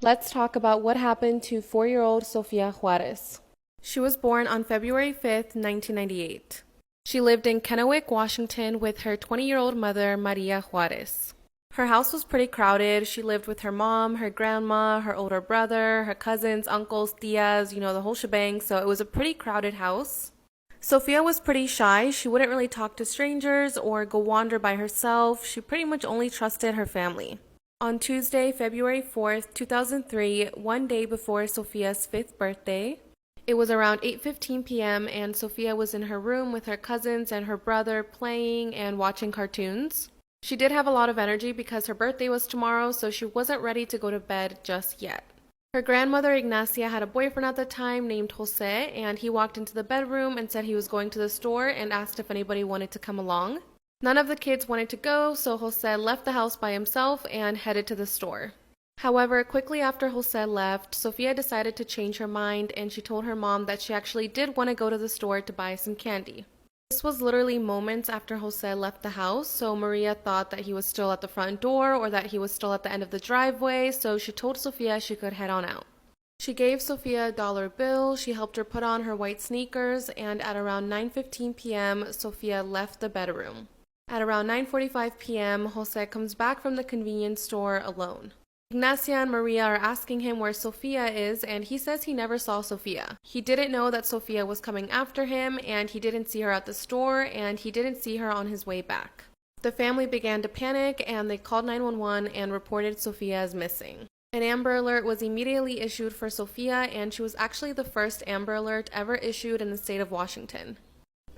Let's talk about what happened to 4-year-old Sofia Juarez. She was born on February 5th, 1998. She lived in Kennewick, Washington with her 20-year-old mother, Maria Juarez. Her house was pretty crowded. She lived with her mom, her grandma, her older brother, her cousins, uncles, tias, the whole shebang, so it was a pretty crowded house. Sofia was pretty shy. She wouldn't really talk to strangers or go wander by herself. She pretty much only trusted her family. On Tuesday, February 4th, 2003, one day before Sofia's 5th birthday, it was around 8:15 p.m. and Sofia was in her room with her cousins and her brother playing and watching cartoons. She did have a lot of energy because her birthday was tomorrow, so she wasn't ready to go to bed just yet. Her grandmother Ignacia had a boyfriend at the time named Jose, and he walked into the bedroom and said he was going to the store and asked if anybody wanted to come along. None of the kids wanted to go, so Jose left the house by himself and headed to the store. However, quickly after Jose left, Sofia decided to change her mind and she told her mom that she actually did want to go to the store to buy some candy. This was literally moments after Jose left the house, so Maria thought that he was still at the front door or that he was still at the end of the driveway, so she told Sofia she could head on out. She gave Sofia a dollar bill, she helped her put on her white sneakers, and at around 9:15 p.m., Sofia left the bedroom. At around 9:45 p.m., Jose comes back from the convenience store alone. Ignacia and Maria are asking him where Sofia is, and he says he never saw Sofia. He didn't know that Sofia was coming after him, and he didn't see her at the store, and he didn't see her on his way back. The family began to panic, and they called 911 and reported Sofia as missing. An Amber Alert was immediately issued for Sofia, and she was actually the first Amber Alert ever issued in the state of Washington.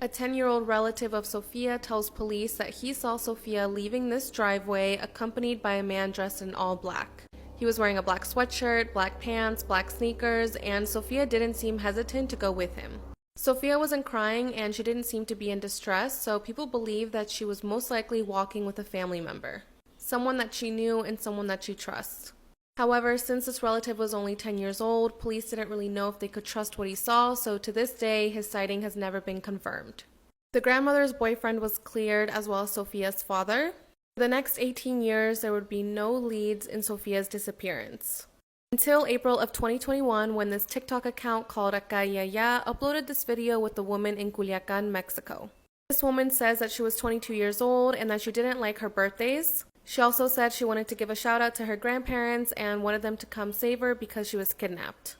A 10-year-old relative of Sofia tells police that he saw Sofia leaving this driveway accompanied by a man dressed in all black. He was wearing a black sweatshirt, black pants, black sneakers, and Sofia didn't seem hesitant to go with him. Sofia wasn't crying and she didn't seem to be in distress, so people believe that she was most likely walking with a family member, someone that she knew and someone that she trusts. However, since this relative was only 10 years old, police didn't really know if they could trust what he saw, so to this day, his sighting has never been confirmed. The grandmother's boyfriend was cleared, as well as Sofia's father. For the next 18 years, there would be no leads in Sofia's disappearance. Until April of 2021, when this TikTok account called Acá y Allá uploaded this video with the woman in Culiacan, Mexico. This woman says that she was 22 years old and that she didn't like her birthdays. She also said she wanted to give a shout out to her grandparents and wanted them to come save her because she was kidnapped.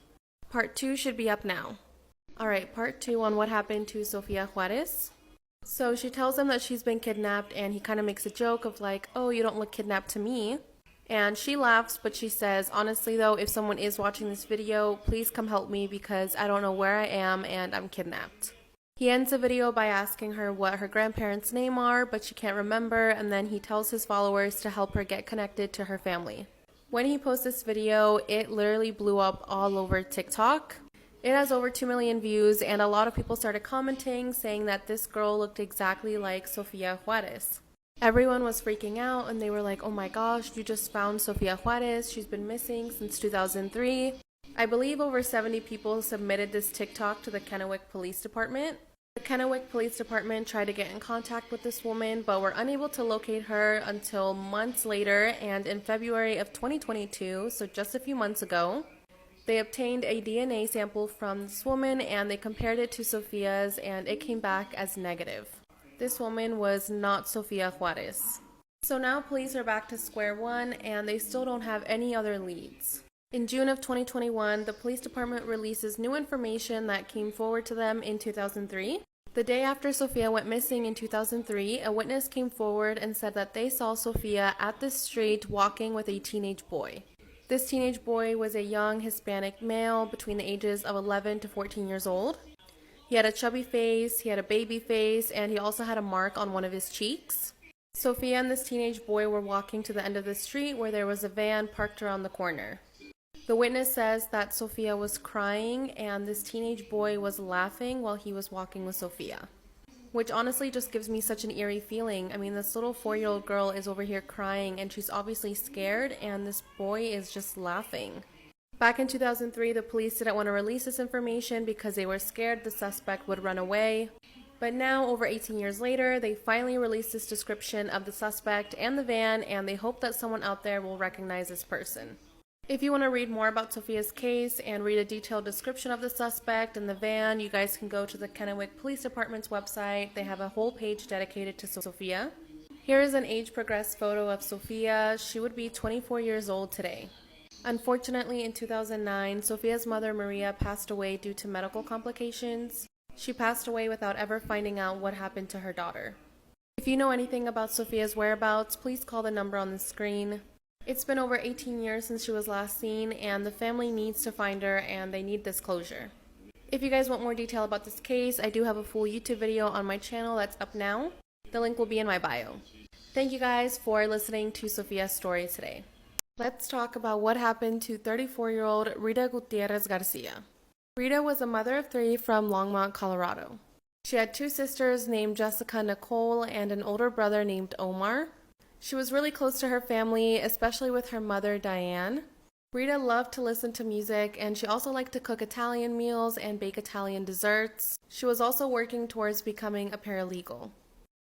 Part 2 should be up now. Alright, part 2 on what happened to Sofia Juarez. So she tells him that she's been kidnapped and he kind of makes a joke of like, oh, you don't look kidnapped to me. And she laughs, but she says, honestly though, if someone is watching this video, please come help me because I don't know where I am and I'm kidnapped. He ends the video by asking her what her grandparents' name are, but she can't remember, and then he tells his followers to help her get connected to her family. When he posts this video, it literally blew up all over TikTok. It has over 2 million views, and a lot of people started commenting saying that this girl looked exactly like Sofia Juarez. Everyone was freaking out, and they were like, oh my gosh, you just found Sofia Juarez. She's been missing since 2003. I believe over 70 people submitted this TikTok to the Kennewick Police Department. The Kennewick Police Department tried to get in contact with this woman, but were unable to locate her until months later, and in February of 2022, so just a few months ago, they obtained a DNA sample from this woman and they compared it to Sofia's, and it came back as negative. This woman was not Sofia Juarez. So now police are back to square one and they still don't have any other leads. In June of 2021, the police department releases new information that came forward to them in 2003. The day after Sofia went missing in 2003, a witness came forward and said that they saw Sofia at the street walking with a teenage boy. This teenage boy was a young Hispanic male between the ages of 11 to 14 years old. He had a chubby face, he had a baby face, and he also had a mark on one of his cheeks. Sofia and this teenage boy were walking to the end of the street where there was a van parked around the corner. The witness says that Sofia was crying and this teenage boy was laughing while he was walking with Sofia, which honestly just gives me such an eerie feeling. I mean, this little 4-year-old girl is over here crying and she's obviously scared and this boy is just laughing. Back in 2003, the police didn't want to release this information because they were scared the suspect would run away. But now, over 18 years later, they finally released this description of the suspect and the van, and they hope that someone out there will recognize this person. If you want to read more about Sophia's case and read a detailed description of the suspect and the van, you guys can go to the Kennewick Police Department's website. They have a whole page dedicated to Sophia. Here is an age-progressed photo of Sophia. She would be 24 years old today. Unfortunately, in 2009, Sophia's mother, Maria, passed away due to medical complications. She passed away without ever finding out what happened to her daughter. If you know anything about Sophia's whereabouts, please call the number on the screen. It's been over 18 years since she was last seen, and the family needs to find her, and they need this closure. If you guys want more detail about this case, I do have a full YouTube video on my channel that's up now. The link will be in my bio. Thank you guys for listening to Sophia's story today. Let's talk about what happened to 34-year-old Rita Gutierrez Garcia. Rita was a mother of 3 from Longmont, Colorado. She had 2 sisters named Jessica Nicole and an older brother named Omar. She was really close to her family, especially with her mother, Diane. Rita loved to listen to music, and she also liked to cook Italian meals and bake Italian desserts. She was also working towards becoming a paralegal.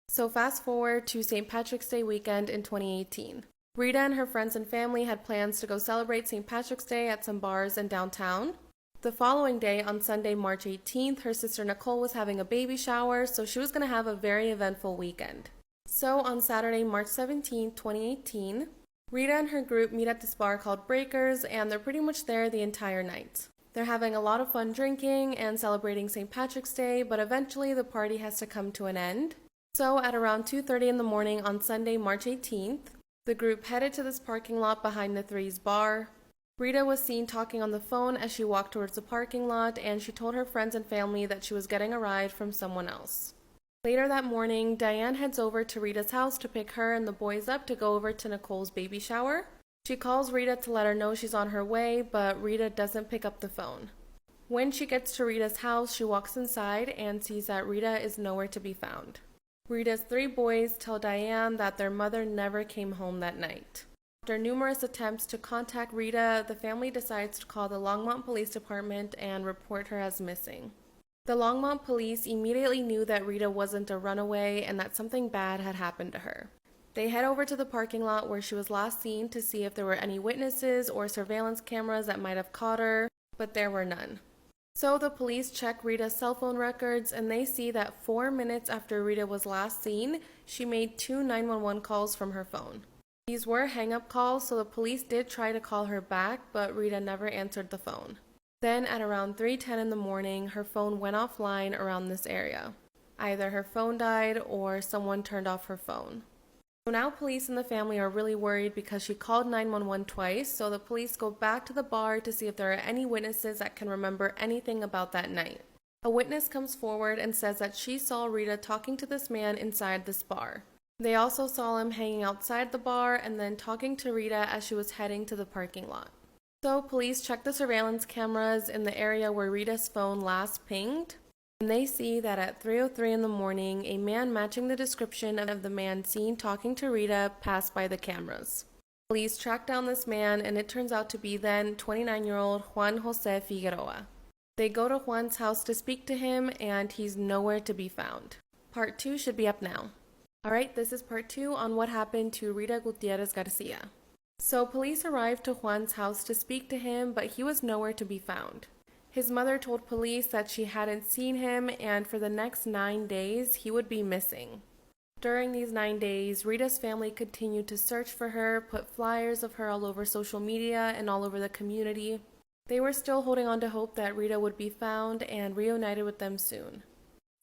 So fast forward to St. Patrick's Day weekend in 2018. Rita and her friends and family had plans to go celebrate St. Patrick's Day at some bars in downtown. The following day, on Sunday, March 18th, her sister Nicole was having a baby shower, so she was going to have a very eventful weekend. So on Saturday, March 17, 2018, Rita and her group meet at this bar called Breakers, and they're pretty much there the entire night. They're having a lot of fun drinking and celebrating St. Patrick's Day, but eventually the party has to come to an end. So at around 2:30 in the morning on Sunday, March 18th, the group headed to this parking lot behind the Three's bar. Rita was seen talking on the phone as she walked towards the parking lot, and she told her friends and family that she was getting a ride from someone else. Later that morning, Diane heads over to Rita's house to pick her and the boys up to go over to Nicole's baby shower. She calls Rita to let her know she's on her way, but Rita doesn't pick up the phone. When she gets to Rita's house, she walks inside and sees that Rita is nowhere to be found. Rita's 3 boys tell Diane that their mother never came home that night. After numerous attempts to contact Rita, the family decides to call the Longmont Police Department and report her as missing. The Longmont police immediately knew that Rita wasn't a runaway and that something bad had happened to her. They head over to the parking lot where she was last seen to see if there were any witnesses or surveillance cameras that might have caught her, but there were none. So the police check Rita's cell phone records, and they see that 4 minutes after Rita was last seen, she made 2 911 calls from her phone. These were hang-up calls, so the police did try to call her back, but Rita never answered the phone. Then at around 3:10 in the morning, her phone went offline around this area. Either her phone died or someone turned off her phone. So now police and the family are really worried because she called 911 twice, so the police go back to the bar to see if there are any witnesses that can remember anything about that night. A witness comes forward and says that she saw Rita talking to this man inside this bar. They also saw him hanging outside the bar and then talking to Rita as she was heading to the parking lot. So police check the surveillance cameras in the area where Rita's phone last pinged, and they see that at 3:03 in the morning, a man matching the description of the man seen talking to Rita passed by the cameras. Police track down this man, and it turns out to be then 29-year-old Juan Jose Figueroa. They go to Juan's house to speak to him, and he's nowhere to be found. Part 2 should be up now. Alright, this is part 2 on what happened to Rita Gutierrez Garcia. So police arrived to Juan's house to speak to him, but he was nowhere to be found. His mother told police that she hadn't seen him, and for the next 9 days, he would be missing. During these 9 days, Rita's family continued to search for her, put flyers of her all over social media and all over the community. They were still holding on to hope that Rita would be found and reunited with them soon.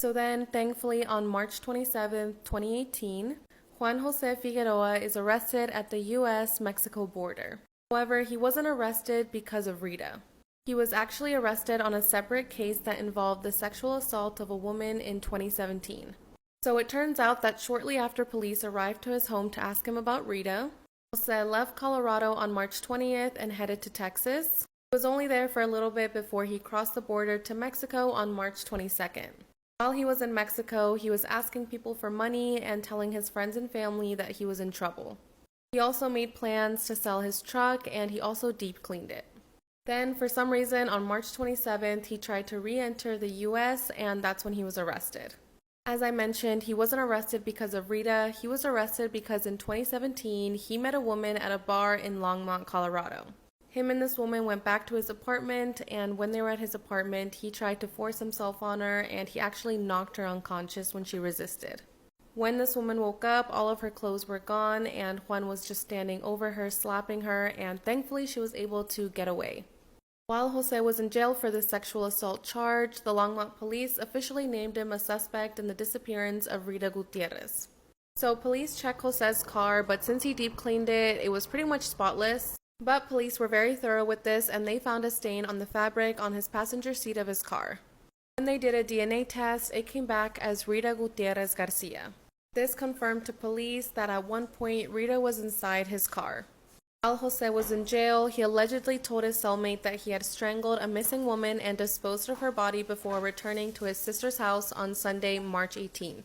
So then, thankfully, on March 27, 2018, Juan Jose Figueroa is arrested at the U.S.-Mexico border. However, he wasn't arrested because of Rita. He was actually arrested on a separate case that involved the sexual assault of a woman in 2017. So it turns out that shortly after police arrived to his home to ask him about Rita, Jose left Colorado on March 20th and headed to Texas. He was only there for a little bit before he crossed the border to Mexico on March 22nd. While he was in Mexico, he was asking people for money and telling his friends and family that he was in trouble. He also made plans to sell his truck, and he also deep cleaned it. Then, for some reason, on March 27th, he tried to re-enter the U.S., and that's when he was arrested. As I mentioned, he wasn't arrested because of Rita. He was arrested because in 2017, he met a woman at a bar in Longmont, Colorado. Him and this woman went back to his apartment, and when they were at his apartment, he tried to force himself on her, and he actually knocked her unconscious when she resisted. When this woman woke up, all of her clothes were gone, and Juan was just standing over her, slapping her, and thankfully she was able to get away. While Jose was in jail for this sexual assault charge, the Longmont police officially named him a suspect in the disappearance of Rita Gutierrez. So police checked Jose's car, but since he deep cleaned it, it was pretty much spotless. But police were very thorough with this, and they found a stain on the fabric on his passenger seat of his car. When they did a DNA test, it came back as Rita Gutierrez Garcia. This confirmed to police that at one point Rita was inside his car. While Jose was in jail, he allegedly told his cellmate that he had strangled a missing woman and disposed of her body before returning to his sister's house on Sunday, March 18th.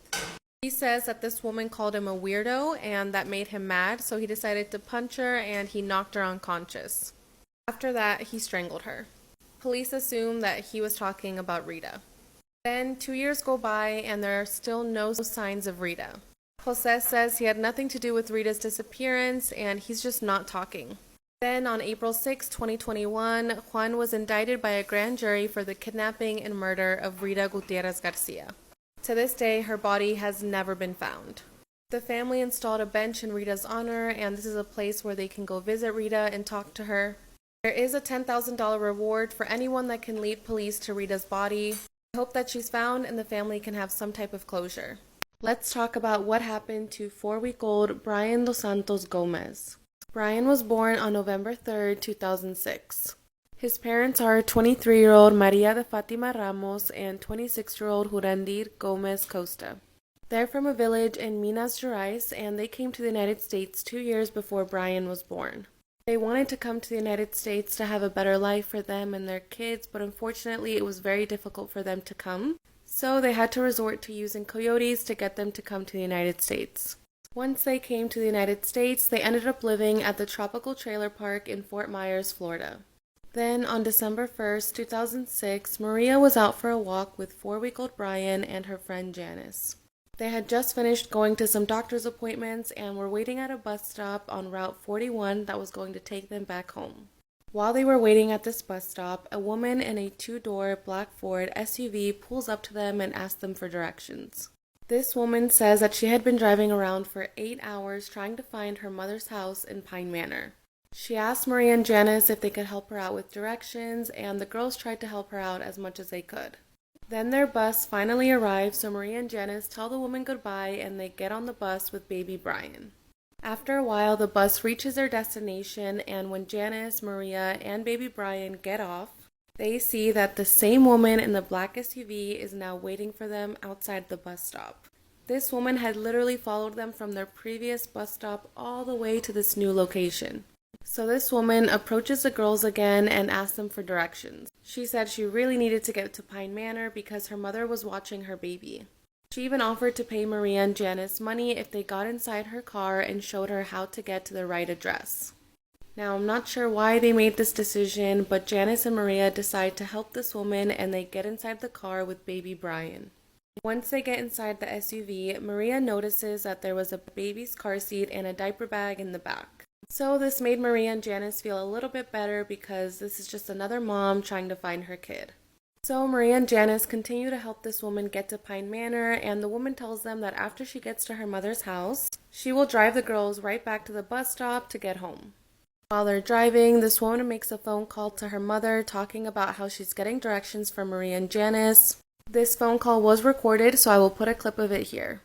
He says that this woman called him a weirdo and that made him mad, so he decided to punch her and he knocked her unconscious. After that, he strangled her. Police assume that he was talking about Rita. Then 2 years go by and there are still no signs of Rita. Jose says he had nothing to do with Rita's disappearance and he's just not talking. Then on April 6, 2021, Juan was indicted by a grand jury for the kidnapping and murder of Rita Gutierrez Garcia. To this day, her body has never been found. The family installed a bench in Rita's honor, and this is a place where they can go visit Rita and talk to her. There is a $10,000 reward for anyone that can lead police to Rita's body. I hope that she's found and the family can have some type of closure. Let's talk about what happened to 4-week-old Brian Dos Santos Gomez. Brian was born on November 3, 2006. His parents are 23-year-old Maria de Fatima Ramos and 26-year-old Jurandir Gomez Costa. They're from a village in Minas Gerais, and they came to the United States 2 years before Brian was born. They wanted to come to the United States to have a better life for them and their kids, but unfortunately it was very difficult for them to come. So they had to resort to using coyotes to get them to come to the United States. Once they came to the United States, they ended up living at the Tropical Trailer Park in Fort Myers, Florida. Then on December 1st, 2006, Maria was out for a walk with 4-week-old Brian and her friend Janice. They had just finished going to some doctor's appointments and were waiting at a bus stop on Route 41 that was going to take them back home. While they were waiting at this bus stop, a woman in a 2-door black Ford SUV pulls up to them and asks them for directions. This woman says that she had been driving around for 8 hours trying to find her mother's house in Pine Manor. She asked Maria and Janice if they could help her out with directions, and the girls tried to help her out as much as they could. Then their bus finally arrives, so Maria and Janice tell the woman goodbye and they get on the bus with baby Brian. After a while, the bus reaches their destination, and when Janice, Maria, and baby Brian get off, they see that the same woman in the black SUV is now waiting for them outside the bus stop. This woman had literally followed them from their previous bus stop all the way to this new location. So this woman approaches the girls again and asks them for directions. She said she really needed to get to Pine Manor because her mother was watching her baby. She even offered to pay Maria and Janice money if they got inside her car and showed her how to get to the right address. Now, I'm not sure why they made this decision, but Janice and Maria decide to help this woman and they get inside the car with baby Brian. Once they get inside the SUV, Maria notices that there was a baby's car seat and a diaper bag in the back. So this made Maria and Janice feel a little bit better because this is just another mom trying to find her kid. So Maria and Janice continue to help this woman get to Pine Manor, and the woman tells them that after she gets to her mother's house, she will drive the girls right back to the bus stop to get home. While they're driving, this woman makes a phone call to her mother talking about how she's getting directions from Maria and Janice. This phone call was recorded, so I will put a clip of it here.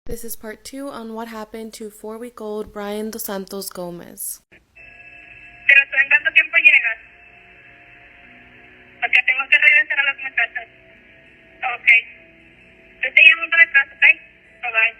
This is part 2 on what happened to 4-week-old Brian Dos Santos Gomez. Pero tú en cuánto tiempo llegas? Porque tengo que regresar a las muchachas. Ok. Yo te llamo para atrás, ¿ok? Bye bye.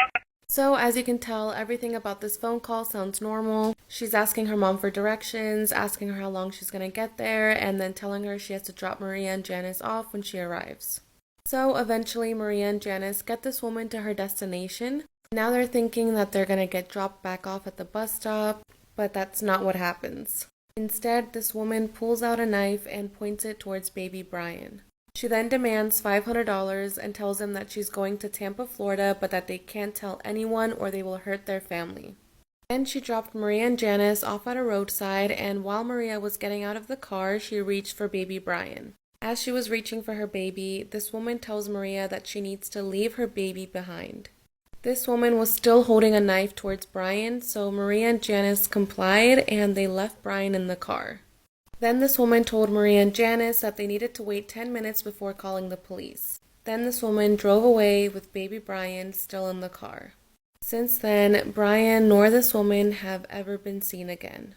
Okay. So as you can tell, everything about this phone call sounds normal. She's asking her mom for directions, asking her how long she's going to get there, and then telling her she has to drop Maria and Janice off when she arrives. So eventually Maria and Janice get this woman to her destination. Now they're thinking that they're going to get dropped back off at the bus stop, but that's not what happens. Instead, this woman pulls out a knife and points it towards baby Brian. She then demands $500 and tells them that she's going to Tampa, Florida, but that they can't tell anyone or they will hurt their family. Then she dropped Maria and Janice off at a roadside, and while Maria was getting out of the car, she reached for baby Brian. As she was reaching for her baby, this woman tells Maria that she needs to leave her baby behind. This woman was still holding a knife towards Brian, so Maria and Janice complied and they left Brian in the car. Then this woman told Maria and Janice that they needed to wait 10 minutes before calling the police. Then this woman drove away with baby Brian still in the car. Since then, Brian nor this woman have ever been seen again.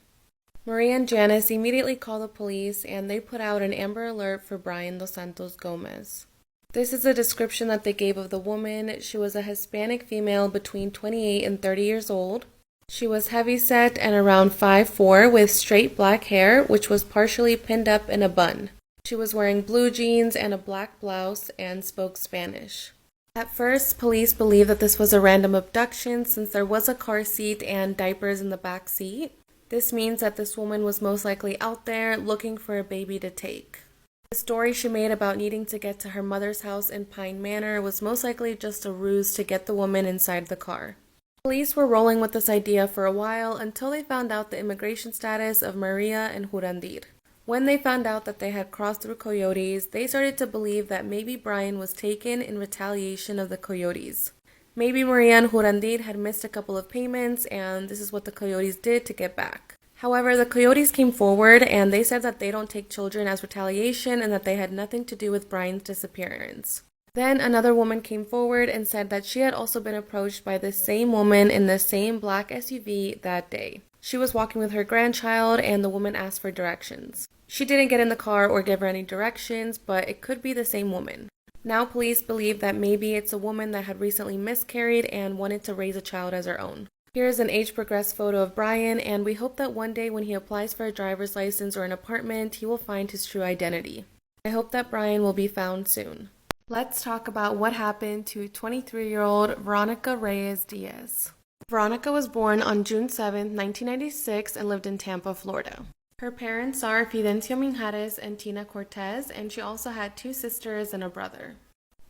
Maria and Janice immediately called the police and they put out an Amber Alert for Brian Dos Santos Gomez. This is a description that they gave of the woman. She was a Hispanic female between 28 and 30 years old. She was heavyset and around 5'4" with straight black hair, which was partially pinned up in a bun. She was wearing blue jeans and a black blouse and spoke Spanish. At first, police believed that this was a random abduction since there was a car seat and diapers in the back seat. This means that this woman was most likely out there looking for a baby to take. The story she made about needing to get to her mother's house in Pine Manor was most likely just a ruse to get the woman inside the car. Police were rolling with this idea for a while until they found out the immigration status of Maria and Jurandir. When they found out that they had crossed through coyotes, they started to believe that maybe Brian was taken in retaliation of the coyotes. Maybe Maria and Jurandir had missed a couple of payments and this is what the coyotes did to get back. However, the coyotes came forward and they said that they don't take children as retaliation and that they had nothing to do with Brian's disappearance. Then another woman came forward and said that she had also been approached by the same woman in the same black SUV that day. She was walking with her grandchild and the woman asked for directions. She didn't get in the car or give her any directions, but it could be the same woman. Now police believe that maybe it's a woman that had recently miscarried and wanted to raise a child as her own. Here's an age-progressed photo of Brian, and we hope that one day when he applies for a driver's license or an apartment, he will find his true identity. I hope that Brian will be found soon. Let's talk about what happened to 23-year-old Veronica Reyes Diaz. Veronica was born on June 7, 1996 and lived in Tampa, Florida. Her parents are Fidencio Minjares and Tina Cortez, and she also had 2 sisters and a brother.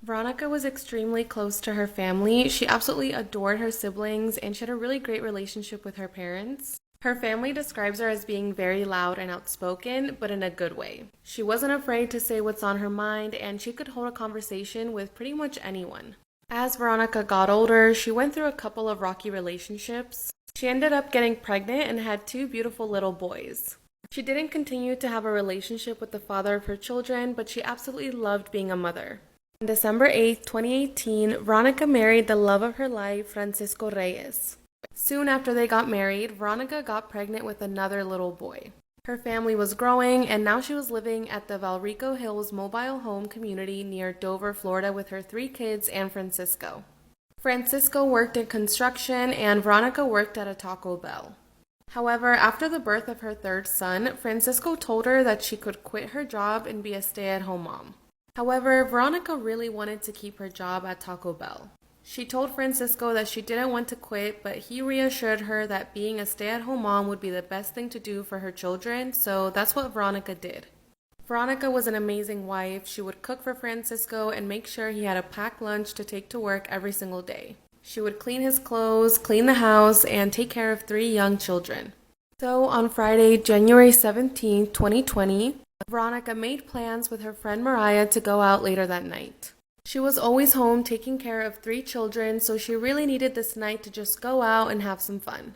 Veronica was extremely close to her family. She absolutely adored her siblings, and she had a really great relationship with her parents. Her family describes her as being very loud and outspoken, but in a good way. She wasn't afraid to say what's on her mind, and she could hold a conversation with pretty much anyone. As Veronica got older, she went through a couple of rocky relationships. She ended up getting pregnant and had 2 beautiful little boys. She didn't continue to have a relationship with the father of her children, but she absolutely loved being a mother. On December 8, 2018, Veronica married the love of her life, Francisco Reyes. Soon after they got married, Veronica got pregnant with another little boy. Her family was growing, and now she was living at the Valrico Hills mobile home community near Dover, Florida with her 3 kids and Francisco. Francisco worked in construction, and Veronica worked at a Taco Bell. However, after the birth of her 3rd son, Francisco told her that she could quit her job and be a stay-at-home mom. However, Veronica really wanted to keep her job at Taco Bell. She told Francisco that she didn't want to quit, but he reassured her that being a stay-at-home mom would be the best thing to do for her children, so that's what Veronica did. Veronica was an amazing wife. She would cook for Francisco and make sure he had a packed lunch to take to work every single day. She would clean his clothes, clean the house, and take care of 3 young children. So on Friday, January 17, 2020, Veronica made plans with her friend Mariah to go out later that night. She was always home taking care of 3 children, so she really needed this night to just go out and have some fun.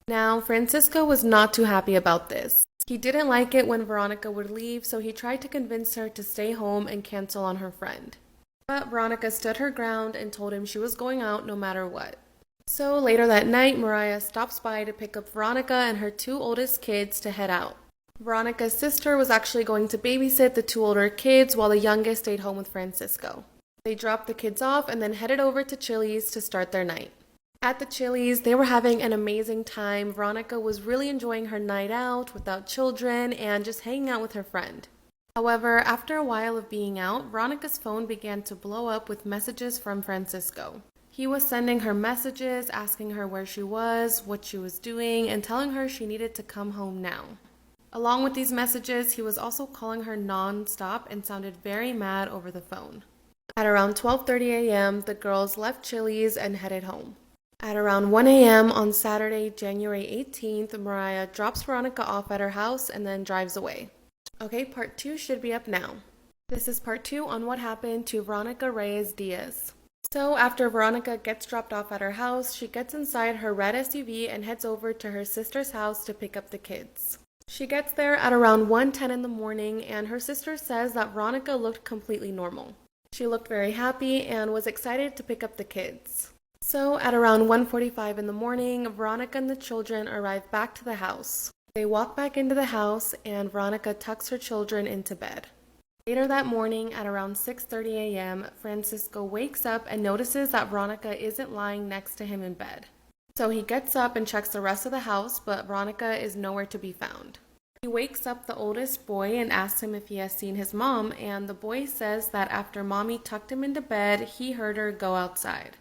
Now, Francisco was not too happy about this. He didn't like it when Veronica would leave, so he tried to convince her to stay home and cancel on her friend. But Veronica stood her ground and told him she was going out no matter what. So later that night, Mariah stops by to pick up Veronica and her 2 oldest kids to head out. Veronica's sister was actually going to babysit the 2 older kids while the youngest stayed home with Francisco. They dropped the kids off and then headed over to Chili's to start their night. At the Chili's, they were having an amazing time. Veronica was really enjoying her night out without children and just hanging out with her friend. However, after a while of being out, Veronica's phone began to blow up with messages from Francisco. He was sending her messages, asking her where she was, what she was doing, and telling her she needed to come home now. Along with these messages, he was also calling her non-stop and sounded very mad over the phone. At around 12:30 a.m., the girls left Chili's and headed home. At around 1 a.m. on Saturday, January 18th, Mariah drops Veronica off at her house and then drives away. Okay, part 2 should be up now. This is part 2 on what happened to Veronica Reyes Diaz. So after Veronica gets dropped off at her house, she gets inside her red SUV and heads over to her sister's house to pick up the kids. She gets there at around 1:10 in the morning, and her sister says that Veronica looked completely normal. She looked very happy and was excited to pick up the kids. So at around 1:45 in the morning, Veronica and the children arrive back to the house. They walk back into the house and Veronica tucks her children into bed. Later that morning at around 6:30 a.m., Francisco wakes up and notices that Veronica isn't lying next to him in bed. So he gets up and checks the rest of the house, but Veronica is nowhere to be found. He wakes up the oldest boy and asks him if he has seen his mom, and the boy says that after mommy tucked him into bed, he heard her go outside.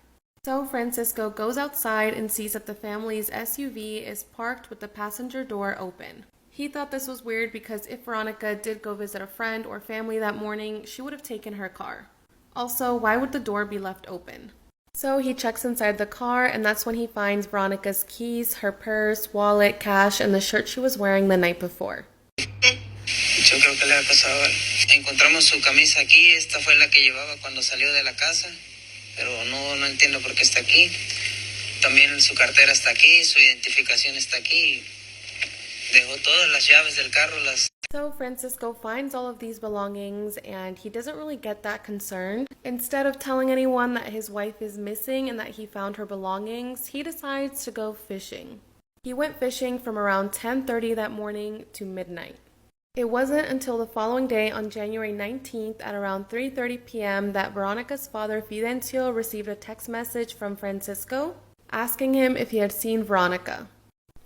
So Francisco goes outside and sees that the family's SUV is parked with the passenger door open. He thought this was weird because if Veronica did go visit a friend or family that morning, she would have taken her car. Also, why would the door be left open? So he checks inside the car, and that's when he finds Veronica's keys, her purse, wallet, cash, and the shirt she was wearing the night before. Yo creo que le ha pasado. Encontramos su camisa aquí, esta fue la que llevaba cuando salió de la casa, pero no entiendo por qué está aquí. También su cartera está aquí, su identificación está aquí. Dejó todas las llaves del carro, So Francisco finds all of these belongings and he doesn't really get that concerned. Instead of telling anyone that his wife is missing and that he found her belongings, he decides to go fishing. He went fishing from around 10:30 that morning to midnight. It wasn't until the following day on January 19th at around 3:30 p.m. that Veronica's father Fidencio received a text message from Francisco asking him if he had seen Veronica.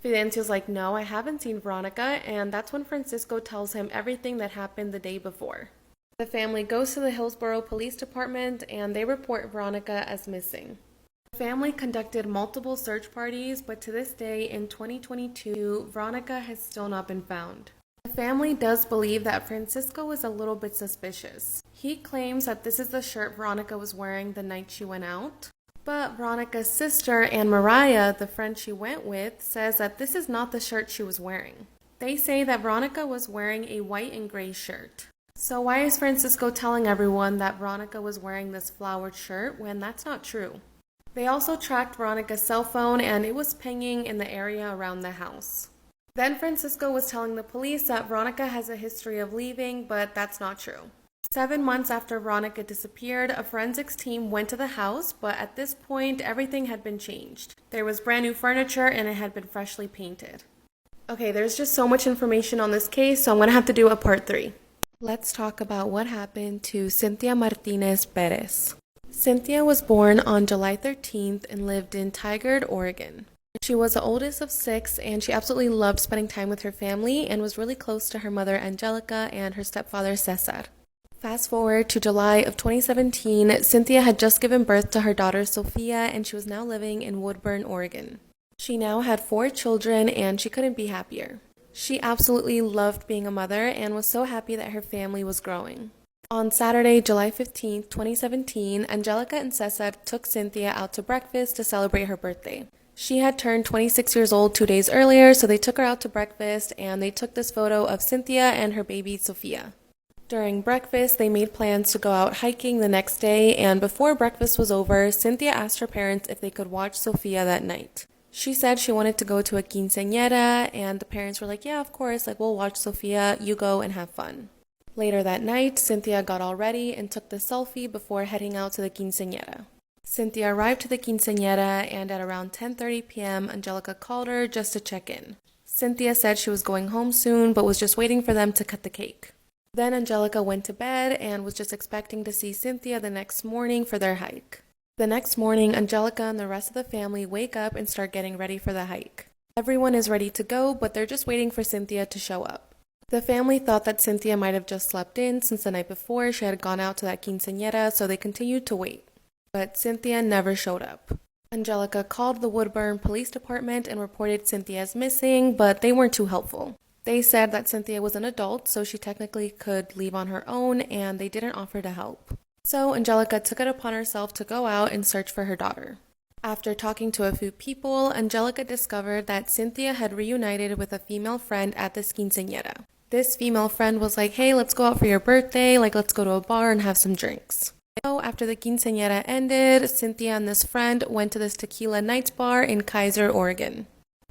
Fidencio's like, no, I haven't seen Veronica, and that's when Francisco tells him everything that happened the day before. The family goes to the Hillsborough Police Department and they report Veronica as missing. The family conducted multiple search parties, but to this day in 2022, Veronica has still not been found. The family does believe that Francisco is a little bit suspicious. He claims that this is the shirt Veronica was wearing the night she went out. But Veronica's sister and Mariah, the friend she went with, says that this is not the shirt she was wearing. They say that Veronica was wearing a white and gray shirt. So why is Francisco telling everyone that Veronica was wearing this flowered shirt when that's not true? They also tracked Veronica's cell phone and it was pinging in the area around the house. Then Francisco was telling the police that Veronica has a history of leaving, but that's not true. 7 months after Veronica disappeared, a forensics team went to the house, but at this point, everything had been changed. There was brand new furniture and it had been freshly painted. Okay, there's just so much information on this case, so I'm going to have to do a part 3. Let's talk about what happened to Cynthia Martinez Perez. Cynthia was born on July 13th and lived in Tigard, Oregon. She was the oldest of 6 and she absolutely loved spending time with her family and was really close to her mother Angelica and her stepfather Cesar. Fast forward to July of 2017, Cynthia had just given birth to her daughter Sophia and she was now living in Woodburn, Oregon. She now had 4 children and she couldn't be happier. She absolutely loved being a mother and was so happy that her family was growing. On Saturday, July 15th, 2017, Angelica and Cesar took Cynthia out to breakfast to celebrate her birthday. She had turned 26 years old 2 days earlier, so they took her out to breakfast and they took this photo of Cynthia and her baby Sophia. During breakfast, they made plans to go out hiking the next day, and before breakfast was over, Cynthia asked her parents if they could watch Sophia that night. She said she wanted to go to a quinceañera, and the parents were like, yeah, of course, we'll watch Sophia, you go and have fun. Later that night, Cynthia got all ready and took the selfie before heading out to the quinceañera. Cynthia arrived to the quinceañera, and at around 10:30 p.m., Angelica called her just to check in. Cynthia said she was going home soon, but was just waiting for them to cut the cake. Then Angelica went to bed and was just expecting to see Cynthia the next morning for their hike. The next morning, Angelica and the rest of the family wake up and start getting ready for the hike. Everyone is ready to go, but they're just waiting for Cynthia to show up. The family thought that Cynthia might have just slept in since the night before she had gone out to that quinceañera, so they continued to wait. But Cynthia never showed up. Angelica called the Woodburn Police Department and reported Cynthia as missing, but they weren't too helpful. They said that Cynthia was an adult, so she technically could leave on her own, and they didn't offer to help. So Angelica took it upon herself to go out and search for her daughter. After talking to a few people, Angelica discovered that Cynthia had reunited with a female friend at this quinceañera. This female friend was like, hey, let's go out for your birthday, let's go to a bar and have some drinks. So after the quinceañera ended, Cynthia and this friend went to this Tequila Nights bar in Kaiser, Oregon.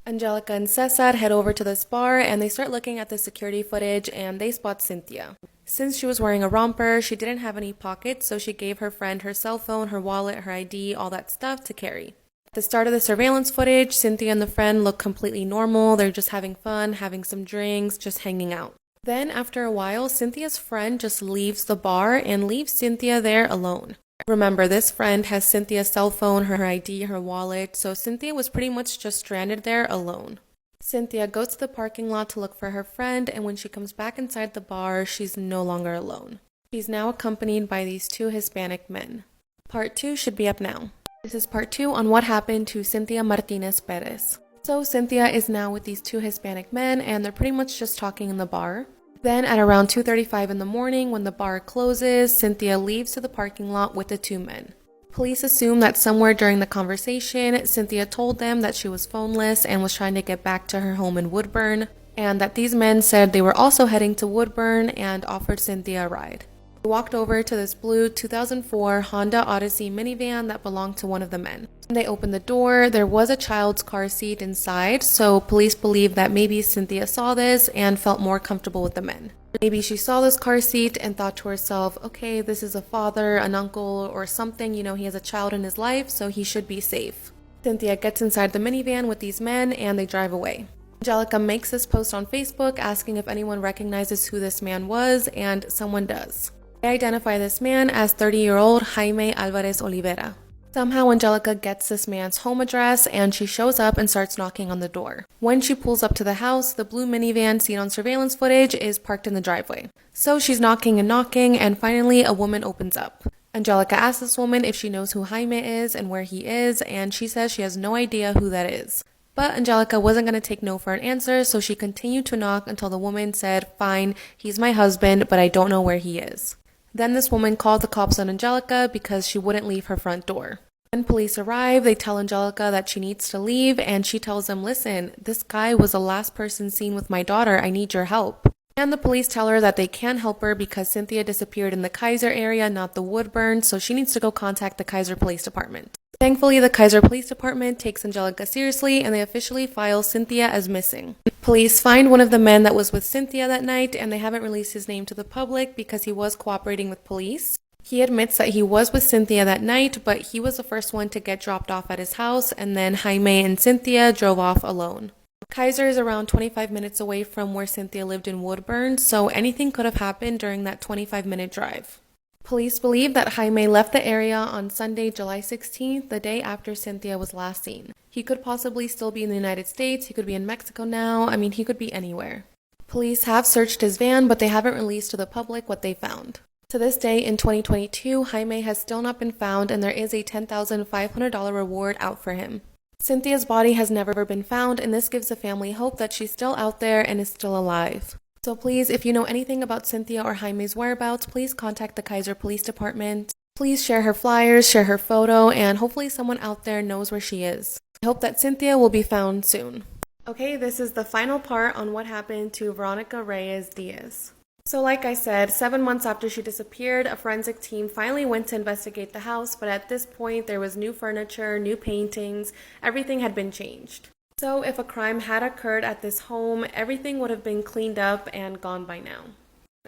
Angelica and Cesar head over to this bar and they start looking at the security footage and they spot Cynthia. Since she was wearing a romper, she didn't have any pockets, so she gave her friend her cell phone, her wallet, her ID, all that stuff to carry. At the start of the surveillance footage, Cynthia and the friend look completely normal. They're just having fun, having some drinks, just hanging out. Then after a while, Cynthia's friend just leaves the bar and leaves Cynthia there alone. Remember, this friend has Cynthia's cell phone, her ID, her wallet, so Cynthia was pretty much just stranded there alone. Cynthia goes to the parking lot to look for her friend, and when she comes back inside the bar, she's no longer alone. She's now accompanied by these two Hispanic men. Part 2 should be up now. This is part 2 on what happened to Cynthia Martinez Perez. So Cynthia is now with these two Hispanic men, and they're pretty much just talking in the bar. Then at around 2:35 in the morning, when the bar closes, Cynthia leaves to the parking lot with the two men. Police assume that somewhere during the conversation, Cynthia told them that she was phoneless and was trying to get back to her home in Woodburn, and that these men said they were also heading to Woodburn and offered Cynthia a ride. They walked over to this blue 2004 Honda Odyssey minivan that belonged to one of the men. When they opened the door, there was a child's car seat inside, so police believe that maybe Cynthia saw this and felt more comfortable with the men. Maybe she saw this car seat and thought to herself, okay, this is a father, an uncle, or something, he has a child in his life, so he should be safe. Cynthia gets inside the minivan with these men and they drive away. Angelica makes this post on Facebook asking if anyone recognizes who this man was, and someone does. They identify this man as 30-year-old Jaime Alvarez Olivera. Somehow Angelica gets this man's home address and she shows up and starts knocking on the door. When she pulls up to the house, the blue minivan seen on surveillance footage is parked in the driveway. So she's knocking and finally a woman opens up. Angelica asks this woman if she knows who Jaime is and where he is, and she says she has no idea who that is. But Angelica wasn't going to take no for an answer, so she continued to knock until the woman said, fine, he's my husband, but I don't know where he is. Then this woman called the cops on Angelica because she wouldn't leave her front door. When police arrive, they tell Angelica that she needs to leave, and she tells them, listen, this guy was the last person seen with my daughter, I need your help. And the police tell her that they can't help her because Cynthia disappeared in the Kaiser area, not the Woodburn, so she needs to go contact the Kaiser Police Department. Thankfully, the Kaiser Police Department takes Angelica seriously and they officially file Cynthia as missing. Police find one of the men that was with Cynthia that night, and they haven't released his name to the public because he was cooperating with police. He admits that he was with Cynthia that night, but he was the first one to get dropped off at his house, and then Jaime and Cynthia drove off alone. Kaiser is around 25 minutes away from where Cynthia lived in Woodburn, so anything could have happened during that 25-minute drive. Police believe that Jaime left the area on Sunday, July 16th, the day after Cynthia was last seen. He could possibly still be in the United States, he could be in Mexico now, he could be anywhere. Police have searched his van, but they haven't released to the public what they found. To this day, in 2022, Jaime has still not been found, and there is a $10,500 reward out for him. Cynthia's body has never been found, and this gives the family hope that she's still out there and is still alive. So please, if you know anything about Cynthia or Jaime's whereabouts, please contact the Kaiser Police Department. Please share her flyers, share her photo, and hopefully someone out there knows where she is. I hope that Cynthia will be found soon. Okay, this is the final part on what happened to Veronica Reyes Diaz. So like I said, 7 months after she disappeared, a forensic team finally went to investigate the house, but at this point there was new furniture, new paintings, everything had been changed. So if a crime had occurred at this home, everything would have been cleaned up and gone by now.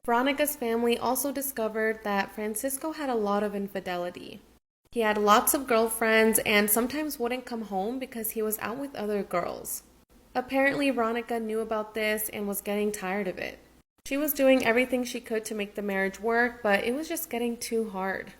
Veronica's family also discovered that Francisco had a lot of infidelity. He had lots of girlfriends and sometimes wouldn't come home because he was out with other girls. Apparently Veronica knew about this and was getting tired of it. She was doing everything she could to make the marriage work, but it was just getting too hard.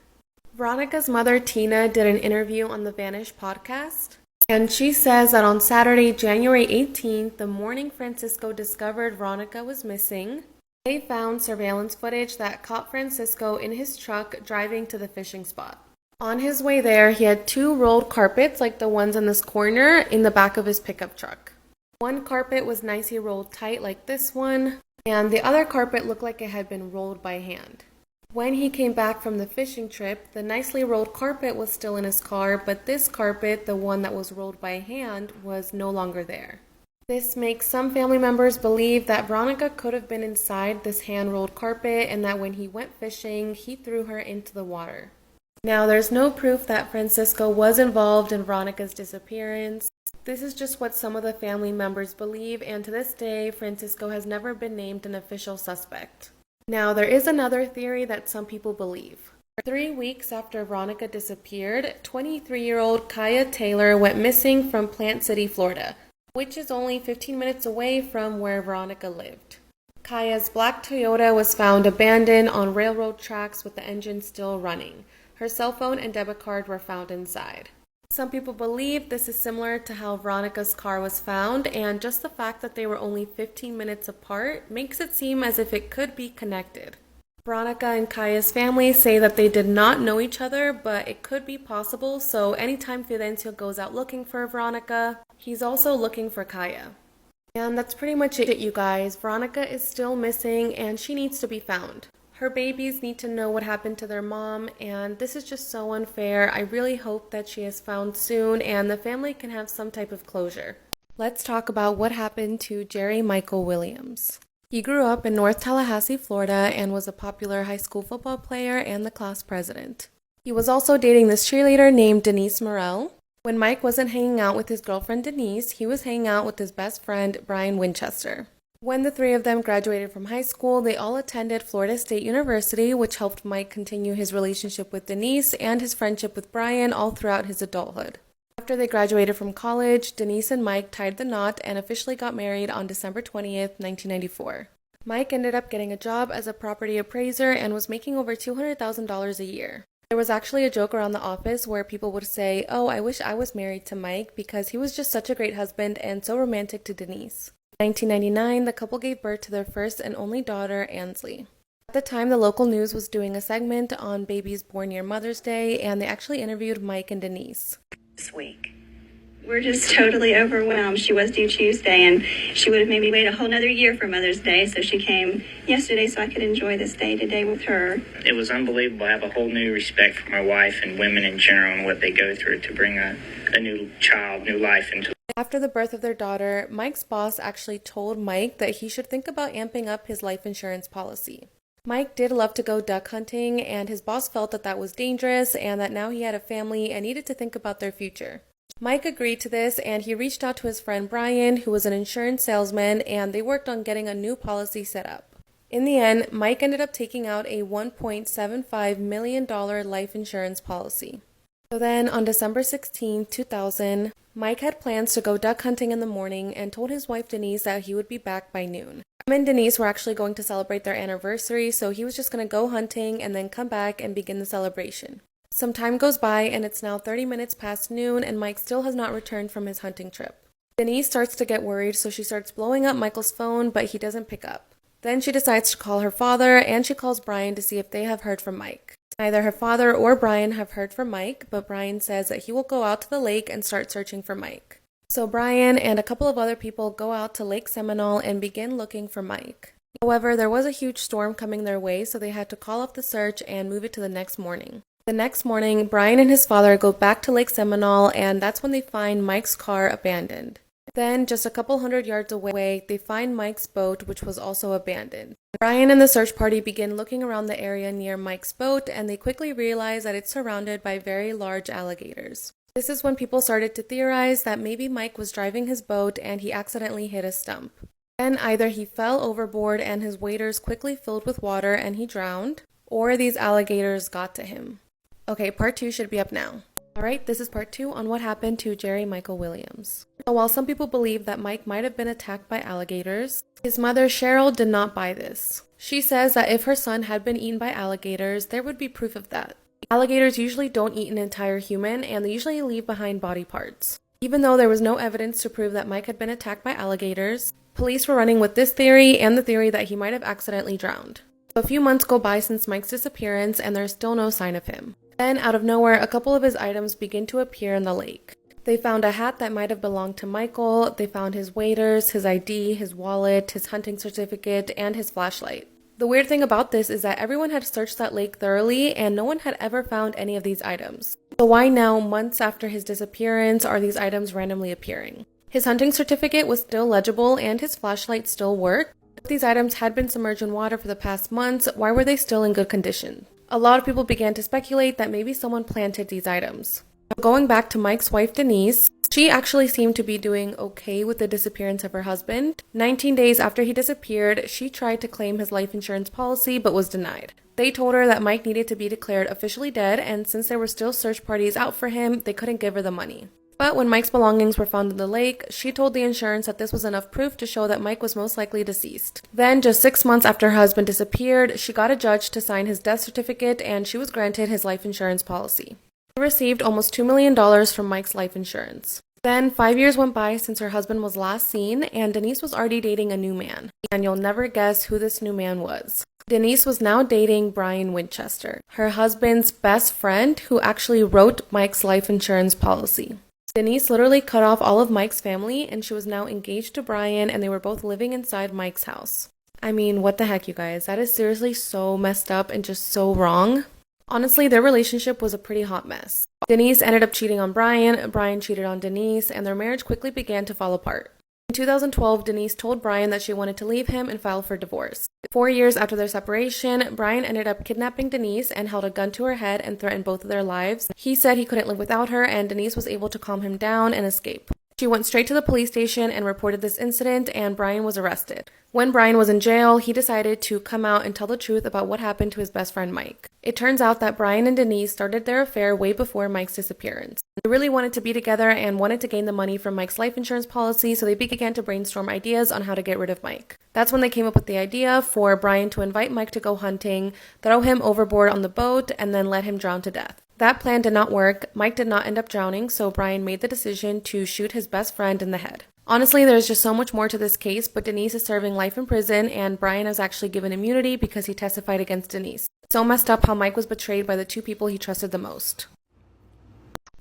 Veronica's mother, Tina, did an interview on the Vanish podcast, and she says that on Saturday, January 18th, the morning Francisco discovered Veronica was missing, they found surveillance footage that caught Francisco in his truck driving to the fishing spot. On his way there, he had 2 rolled carpets like the ones in this corner in the back of his pickup truck. One carpet was nicely rolled tight like this one, and the other carpet looked like it had been rolled by hand. When he came back from the fishing trip, the nicely rolled carpet was still in his car, but this carpet, the one that was rolled by hand, was no longer there. This makes some family members believe that Veronica could have been inside this hand-rolled carpet and that when he went fishing, he threw her into the water. Now, there's no proof that Francisco was involved in Veronica's disappearance. This is just what some of the family members believe, and to this day, Francisco has never been named an official suspect. Now, there is another theory that some people believe. 3 weeks after Veronica disappeared, 23-year-old Kaya Taylor went missing from Plant City, Florida, which is only 15 minutes away from where Veronica lived. Kaya's black Toyota was found abandoned on railroad tracks with the engine still running. Her cell phone and debit card were found inside. Some people believe this is similar to how Veronica's car was found, and just the fact that they were only 15 minutes apart makes it seem as if it could be connected. Veronica and Kaya's family say that they did not know each other, but it could be possible, so anytime Fidencio goes out looking for Veronica, he's also looking for Kaya. And that's pretty much it, you guys. Veronica is still missing, and she needs to be found. Her babies need to know what happened to their mom, and this is just so unfair. I really hope that she is found soon and the family can have some type of closure. Let's talk about what happened to Jerry Michael Williams. He grew up in North Tallahassee, Florida, and was a popular high school football player and the class president. He was also dating this cheerleader named Denise Morrell. When Mike wasn't hanging out with his girlfriend Denise, he was hanging out with his best friend Brian Winchester. When the 3 of them graduated from high school, they all attended Florida State University, which helped Mike continue his relationship with Denise and his friendship with Brian all throughout his adulthood. After they graduated from college, Denise and Mike tied the knot and officially got married on December 20th, 1994. Mike ended up getting a job as a property appraiser and was making over $200,000 a year. There was actually a joke around the office where people would say, "Oh, I wish I was married to Mike because he was just such a great husband and so romantic to Denise." In 1999, the couple gave birth to their first and only daughter, Ansley. At the time, the local news was doing a segment on babies born near Mother's Day, and they actually interviewed Mike and Denise. This week. We're just totally overwhelmed. She was due Tuesday, and she would have made me wait a whole nother year for Mother's Day, so she came yesterday so I could enjoy this day today with her. It was unbelievable. I have a whole new respect for my wife and women in general and what they go through to bring a new child, new life into. After the birth of their daughter, Mike's boss actually told Mike that he should think about amping up his life insurance policy. Mike did love to go duck hunting, and his boss felt that that was dangerous and that now he had a family and needed to think about their future. Mike agreed to this, and he reached out to his friend Brian, who was an insurance salesman, and they worked on getting a new policy set up. In the end, Mike ended up taking out a $1.75 million life insurance policy. So then, on December 16, 2000, Mike had plans to go duck hunting in the morning and told his wife Denise that he would be back by noon. Him and Denise were actually going to celebrate their anniversary, so he was just going to go hunting and then come back and begin the celebration. Some time goes by and it's now 30 minutes past noon and Mike still has not returned from his hunting trip. Denise starts to get worried, so she starts blowing up Michael's phone, but he doesn't pick up. Then she decides to call her father, and she calls Brian to see if they have heard from Mike. Neither her father or Brian have heard from Mike, but Brian says that he will go out to the lake and start searching for Mike. So Brian and a couple of other people go out to Lake Seminole and begin looking for Mike. However, there was a huge storm coming their way, so they had to call off the search and move it to the next morning. The next morning, Brian and his father go back to Lake Seminole, and that's when they find Mike's car abandoned. Then, just a couple hundred yards away, they find Mike's boat, which was also abandoned. Brian and the search party begin looking around the area near Mike's boat, and they quickly realize that it's surrounded by very large alligators. This is when people started to theorize that maybe Mike was driving his boat and he accidentally hit a stump. Then either he fell overboard and his waders quickly filled with water and he drowned, or these alligators got to him. Okay, part 2 should be up now. Alright, this is part 2 on what happened to Jerry Michael Williams. So while some people believe that Mike might have been attacked by alligators, his mother Cheryl did not buy this. She says that if her son had been eaten by alligators, there would be proof of that. Alligators usually don't eat an entire human, and they usually leave behind body parts. Even though there was no evidence to prove that Mike had been attacked by alligators, police were running with this theory and the theory that he might have accidentally drowned. So a few months go by since Mike's disappearance, and there's still no sign of him. Then, out of nowhere, a couple of his items begin to appear in the lake. They found a hat that might have belonged to Michael, they found his waders, his ID, his wallet, his hunting certificate, and his flashlight. The weird thing about this is that everyone had searched that lake thoroughly and no one had ever found any of these items. So why now, months after his disappearance, are these items randomly appearing? His hunting certificate was still legible and his flashlight still worked. If these items had been submerged in water for the past months, why were they still in good condition? A lot of people began to speculate that maybe someone planted these items. Going back to Mike's wife Denise, she actually seemed to be doing okay with the disappearance of her husband. 19 days after he disappeared, she tried to claim his life insurance policy but was denied. They told her that Mike needed to be declared officially dead, and since there were still search parties out for him, they couldn't give her the money. But when Mike's belongings were found in the lake, she told the insurance that this was enough proof to show that Mike was most likely deceased. Then, just 6 months after her husband disappeared, she got a judge to sign his death certificate and she was granted his life insurance policy. She received almost $2 million from Mike's life insurance. Then 5 years went by since her husband was last seen, and Denise was already dating a new man. And you'll never guess who this new man was. Denise was now dating Brian Winchester, her husband's best friend who actually wrote Mike's life insurance policy. Denise literally cut off all of Mike's family, and she was now engaged to Brian, and they were both living inside Mike's house. I mean, what the heck, you guys? That is seriously so messed up and just so wrong. Honestly, their relationship was a pretty hot mess. Denise ended up cheating on Brian, Brian cheated on Denise, and their marriage quickly began to fall apart. In 2012, Denise told Brian that she wanted to leave him and file for divorce. 4 years after their separation, Brian ended up kidnapping Denise and held a gun to her head and threatened both of their lives. He said he couldn't live without her, and Denise was able to calm him down and escape. She went straight to the police station and reported this incident, and Brian was arrested. When Brian was in jail, he decided to come out and tell the truth about what happened to his best friend Mike. It turns out that Brian and Denise started their affair way before Mike's disappearance. They really wanted to be together and wanted to gain the money from Mike's life insurance policy, so they began to brainstorm ideas on how to get rid of Mike. That's when they came up with the idea for Brian to invite Mike to go hunting, throw him overboard on the boat, and then let him drown to death. That plan did not work. Mike did not end up drowning, so Brian made the decision to shoot his best friend in the head. Honestly, there's just so much more to this case, but Denise is serving life in prison, and Brian was actually given immunity because he testified against Denise. So messed up how Mike was betrayed by the two people he trusted the most.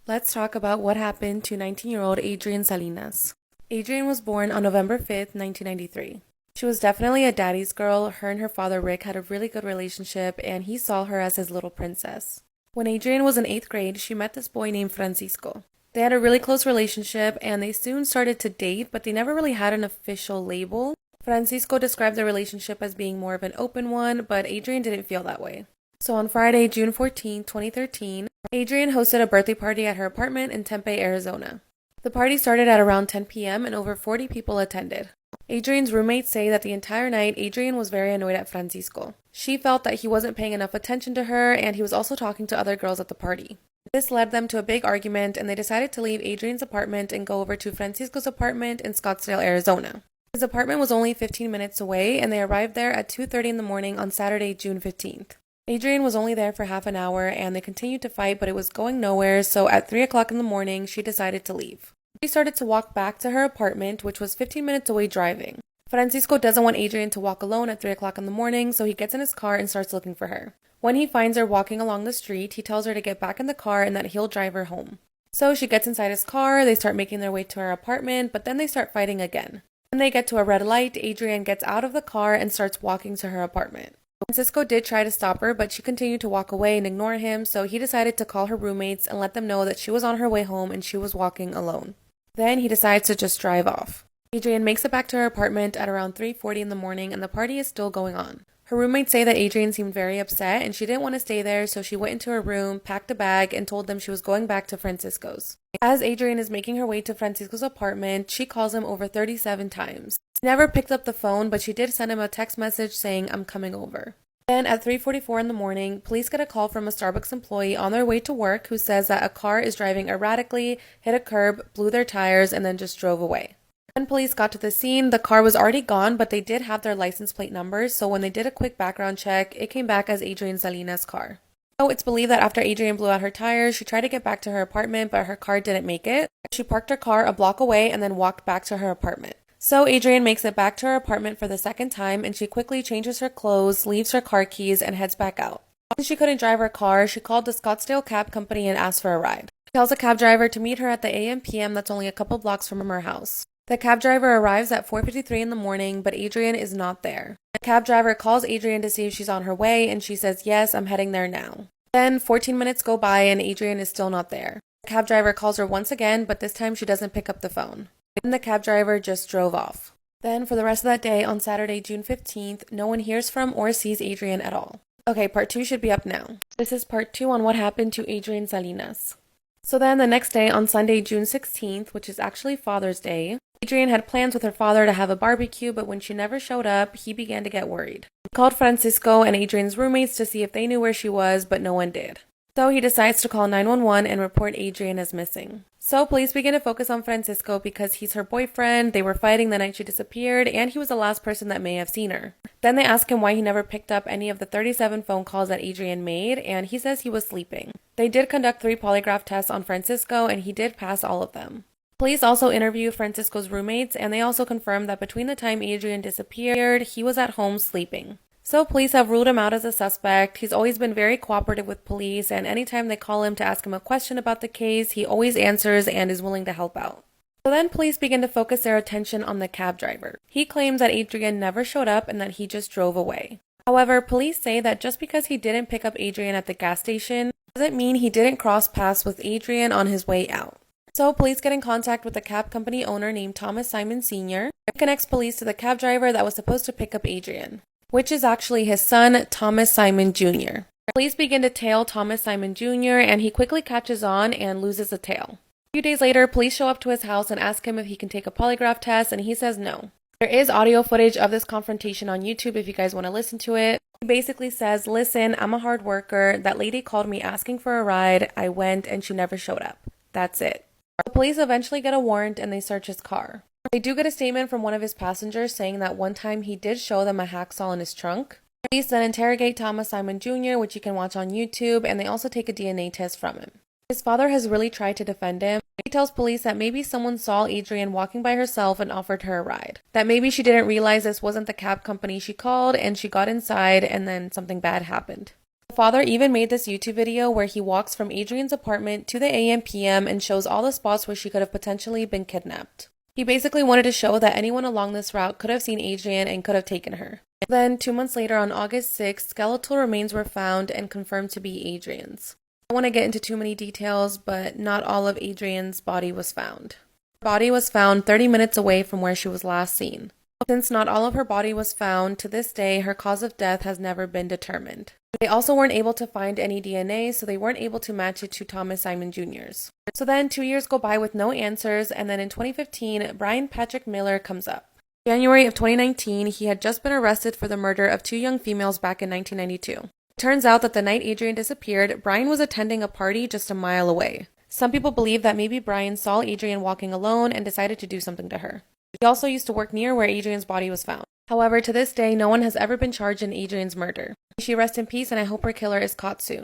Let's talk about what happened to 19-year-old Adrienne Salinas. Adrienne was born on November 5th, 1993. She was definitely a daddy's girl. Her and her father Rick had a really good relationship, and he saw her as his little princess. When Adrienne was in 8th grade, she met this boy named Francisco. They had a really close relationship, and they soon started to date, but they never really had an official label. Francisco described their relationship as being more of an open one, but Adrienne didn't feel that way. So on Friday, June 14, 2013, Adrienne hosted a birthday party at her apartment in Tempe, Arizona. The party started at around 10 p.m. and over 40 people attended. Adrienne's roommates say that the entire night, Adrienne was very annoyed at Francisco. She felt that he wasn't paying enough attention to her, and he was also talking to other girls at the party. This led them to a big argument, and they decided to leave Adrienne's apartment and go over to Francisco's apartment in Scottsdale, Arizona. His apartment was only 15 minutes away, and they arrived there at 2:30 in the morning on Saturday, June 15th. Adrienne was only there for half an hour, and they continued to fight, but it was going nowhere, so at 3 o'clock in the morning, she decided to leave. She started to walk back to her apartment, which was 15 minutes away driving. Francisco doesn't want Adrienne to walk alone at 3 o'clock in the morning, so he gets in his car and starts looking for her. When he finds her walking along the street, he tells her to get back in the car and that he'll drive her home. So she gets inside his car, they start making their way to her apartment, but then they start fighting again. When they get to a red light, Adrienne gets out of the car and starts walking to her apartment. Francisco did try to stop her, but she continued to walk away and ignore him, so he decided to call her roommates and let them know that she was on her way home and she was walking alone. Then he decides to just drive off. Adrienne makes it back to her apartment at around 3:40 in the morning, and the party is still going on. Her roommates say that Adrienne seemed very upset and she didn't want to stay there, so she went into her room, packed a bag, and told them she was going back to Francisco's. As Adrienne is making her way to Francisco's apartment, she calls him over 37 times. He never picked up the phone, but she did send him a text message saying, "I'm coming over." Then at 3:44 in the morning, police get a call from a Starbucks employee on their way to work who says that a car is driving erratically, hit a curb, blew their tires, and then just drove away. When police got to the scene, the car was already gone, but they did have their license plate numbers, so when they did a quick background check, it came back as Adrienne Salinas' car. So it's believed that after Adrian blew out her tires, she tried to get back to her apartment, but her car didn't make it. She parked her car a block away and then walked back to her apartment. So Adrian makes it back to her apartment for the second time, and she quickly changes her clothes, leaves her car keys, and heads back out. Since she couldn't drive her car, she called the Scottsdale cab company and asked for a ride. She tells the cab driver to meet her at the AM/PM that's only a couple blocks from her house. The cab driver arrives at 4:53 in the morning, but Adrian is not there. The cab driver calls Adrian to see if she's on her way, and she says, "Yes, I'm heading there now." Then 14 minutes go by and Adrian is still not there. The cab driver calls her once again, but this time she doesn't pick up the phone. And the cab driver just drove off. Then for the rest of that day, on Saturday, June 15th, no one hears from or sees Adrian at all. Okay, part 2 should be up now. This is part 2 on what happened to Adrian Salinas. So then the next day, on Sunday, June 16th, which is actually Father's Day, Adrian had plans with her father to have a barbecue, but when she never showed up, he began to get worried. He called Francisco and Adrian's roommates to see if they knew where she was, but no one did. So he decides to call 911 and report Adrian as missing. So police begin to focus on Francisco because he's her boyfriend, they were fighting the night she disappeared, and he was the last person that may have seen her. Then they ask him why he never picked up any of the 37 phone calls that Adrian made, and he says he was sleeping. They did conduct 3 polygraph tests on Francisco, and he did pass all of them. Police also interviewed Francisco's roommates, and they also confirmed that between the time Adrian disappeared, he was at home sleeping. So police have ruled him out as a suspect. He's always been very cooperative with police, and anytime they call him to ask him a question about the case, he always answers and is willing to help out. So then police begin to focus their attention on the cab driver. He claims that Adrian never showed up and that he just drove away. However, police say that just because he didn't pick up Adrian at the gas station doesn't mean he didn't cross paths with Adrian on his way out. So police get in contact with the cab company owner named Thomas Simon Sr. and connects police to the cab driver that was supposed to pick up Adrian, which is actually his son, Thomas Simon Jr. Police begin to tail Thomas Simon Jr., and he quickly catches on and loses the tail. A few days later, police show up to his house and ask him if he can take a polygraph test, and he says no. There is audio footage of this confrontation on YouTube if you guys want to listen to it. He basically says, "Listen, I'm a hard worker. That lady called me asking for a ride. I went and she never showed up. That's it." The police eventually get a warrant and they search his car. They do get a statement from one of his passengers saying that one time he did show them a hacksaw in his trunk. Police then interrogate Thomas Simon Jr., which you can watch on YouTube, and they also take a DNA test from him. His father has really tried to defend him. He tells police that maybe someone saw Adrian walking by herself and offered her a ride. That maybe she didn't realize this wasn't the cab company she called and she got inside and then something bad happened. The father even made this YouTube video where he walks from Adrian's apartment to the AM/PM and shows all the spots where she could have potentially been kidnapped. He basically wanted to show that anyone along this route could have seen Adrian and could have taken her. Then, 2 months later, on August 6th, skeletal remains were found and confirmed to be Adrian's. I don't want to get into too many details, but not all of Adrian's body was found. Her body was found 30 minutes away from where she was last seen. Since not all of her body was found, to this day, her cause of death has never been determined. They also weren't able to find any DNA, so they weren't able to match it to Thomas Simon Jr.'s. So then 2 years go by with no answers, and then in 2015, Brian Patrick Miller comes up. January of 2019, he had just been arrested for the murder of 2 young females back in 1992. It turns out that the night Adrian disappeared, Brian was attending a party just a mile away. Some people believe that maybe Brian saw Adrian walking alone and decided to do something to her. He also used to work near where Adrian's body was found. However, to this day, no one has ever been charged in Adrian's murder. She rests in peace, and I hope her killer is caught soon.